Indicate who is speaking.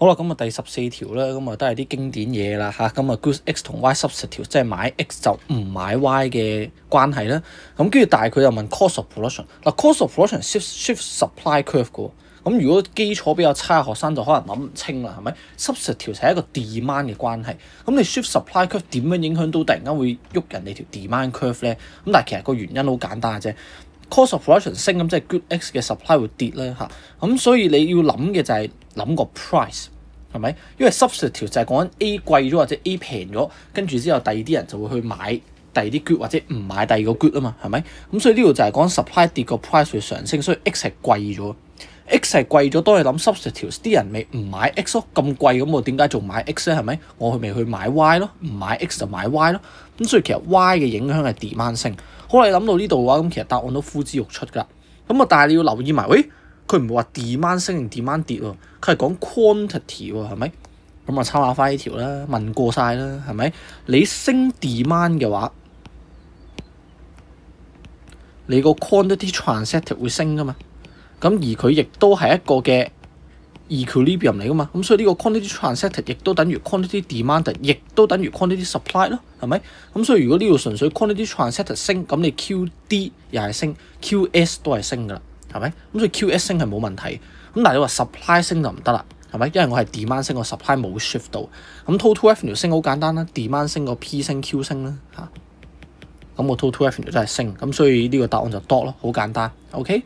Speaker 1: 好啦，咁啊第14條咧，咁啊都係啲經典嘢啦嚇。咁啊 good x 同 y substitute 即係買 x 就唔買 y 嘅關係啦。咁跟住但係佢又問 cost of production。嗱 cost of production shift supply curve 嘅喎。咁如果基礎比較差嘅學生就可能諗唔清啦，係咪 substitute 係一個 demand 嘅關係？咁你 shift supply curve 點樣影響到突然間會喐人哋條 demand curve 咧？咁但係其實個原因好簡單嘅啫。cost of production 升咁即係 good x 嘅 supply 會跌咧嚇。咁所以你要諗嘅就係諗個 price 係咪？因為 substitute 就係講緊 A 貴咗或者 A 平咗，跟住之後第二啲人就會去買第二啲 good 或者唔買第二個 good 啊嘛，係咪？咁所以呢度就係講 supply 跌個 price 會上升，所以 x 係貴咗。X 係貴咗，當你諗 substitute 啲人咪唔買 X 咯，咁貴咁我點解仲買 X 咧？係咪？我咪去買 Y 咯，唔買 X 就買 Y 咯。咁所以其實 Y 嘅影響係 demand 升。好，你諗到呢度嘅話，咁其實答案都呼之欲出㗎。咁啊，但係你要留意埋，佢唔係話 demand 升定 demand 跌喎，佢係講 quantity 喎，係咪？咁啊，參考翻呢條啦，問過晒啦，係咪？你升 demand 嘅話，你個 quantity transacted 會升㗎嘛？咁而佢亦都係一個嘅 equilibrium 嚟噶嘛，咁所以呢個 quantity transacted 亦都等於 quantity demanded， 亦都等於 quantity supplied 咯，係咪？咁所以如果呢度純粹 quantity transacted 升，咁你 QD 又係升 ，QS 都係升噶啦，係咪？咁所以 QS 升係冇問題，咁但係你話 supply 升就唔得啦，係咪？因為我係 demand 升，我 supply 冇 shift 到，咁 total revenue 升好簡單啦 ，demand 升個 P 升 Q 升啦嚇，咁我 total revenue 都係升，咁所以呢個答案就 dot 咯，好簡單 ，OK？